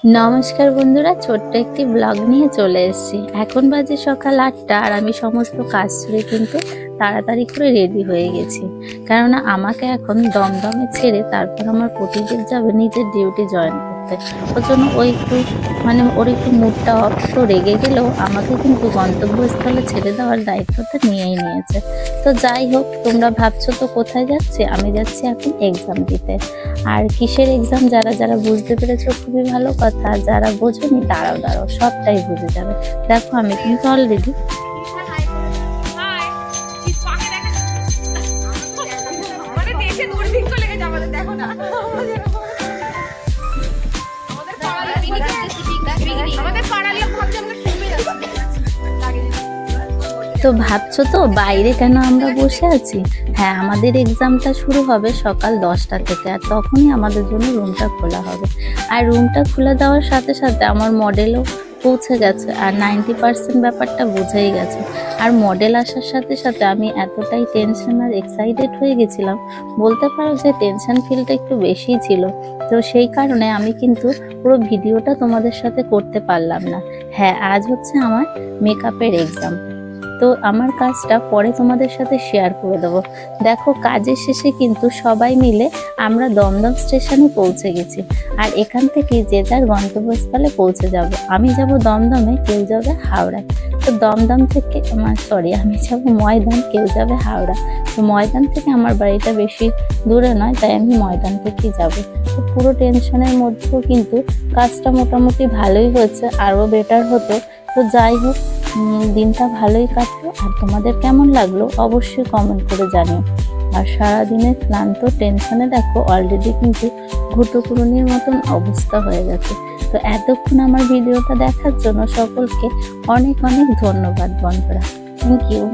নমস্কার বন্ধুরা, ছোট্ট একটি ব্লগ নিয়ে চলে এসেছি। এখন বাজে সকাল 8টা আর আমি সমস্ত কাজ ছেড়ে কিন্তু তাড়াতাড়ি করে রেডি হয়ে গেছি। কেননা আমাকে এখন দমদমে ছেড়ে তারপর আমার প্রতিদিন যাবে নিজের ডিউটি জয়েন করতে। ওর জন্য ওর একটু মুডটা অফ, তো রেগে গেলেও আমাকে কিন্তু গন্তব্যস্থলে ছেড়ে দেওয়ার দায়িত্বটা নিয়েই নিয়েছে। তো যাই হোক, তোমরা ভাবছো তো কোথায় যাচ্ছি? আমি যাচ্ছি এখন এক্সাম দিতে। আর কিসের এক্সাম, যারা যারা বুঝতে পেরেছো খুবই ভালো কথা, যারা বোঝোনি দাঁড়াও দাঁড়াও সবটাই বুঝে যাবে। দেখো আমি কিন্তু অলরেডি তো ভাবছো তো বাইরে কেন আমরা বসে আছি? হ্যাঁ, আমাদের এক্সামটা শুরু হবে সকাল 10টা থেকে, আর তখনই আমাদের জন্য রুমটা খোলা হবে। আর রুমটা খুলে দেওয়ার সাথে সাথে আমার মডেলও পৌঁছে গেছে, আর 90% ব্যাপারটা বুঝেই গেছে। আর মডেল আসার সাথে সাথে আমি এতটাই টেনশন আর এক্সাইটেড হয়ে গেছিলাম, বলতে পারো যে টেনশন ফিলটা একটু বেশিই ছিল। তো সেই কারণে আমি কিন্তু পুরো ভিডিওটা তোমাদের সাথে করতে পারলাম না। হ্যাঁ, আজ হচ্ছে আমার মেকআপের এক্সাম। তো আমার কাজটা পরে তোমাদের সাথে শেয়ার করে দেবো। দেখো, কাজের শেষে কিন্তু সবাই মিলে আমরা দমদম স্টেশনে পৌঁছে গেছি। আর এখান থেকে যে যার গন্তব্যস্থলে পৌঁছে যাব। আমি যাব দমদমে, কেউ যাবে হাওড়ায়। তো দমদম থেকে আমি যাব ময়দান, কেউ যাবে হাওড়া। তো ময়দান থেকে আমার বাড়িটা বেশি দূরে নয়, তাই আমি ময়দান থেকেই যাব। তো পুরো টেনশনের মধ্যেও কিন্তু কাজটা মোটামুটি ভালোই হয়েছে, আরও বেটার হতো। তো যাই হোক, দিনটা ভালোই কাটলো। আর তোমাদের কেমন লাগলো অবশ্যই কমেন্ট করে জানিও। আর সারাদিনের ক্লান্ত টেনশনে দেখো অলরেডি কিন্তু ঘুঁটোপুরুনির মতন অবস্থা হয়ে গেছে। তো এতক্ষণ আমার ভিডিওটা দেখার জন্য সকলকে অনেক অনেক ধন্যবাদ বন্ধুরা। Thank you.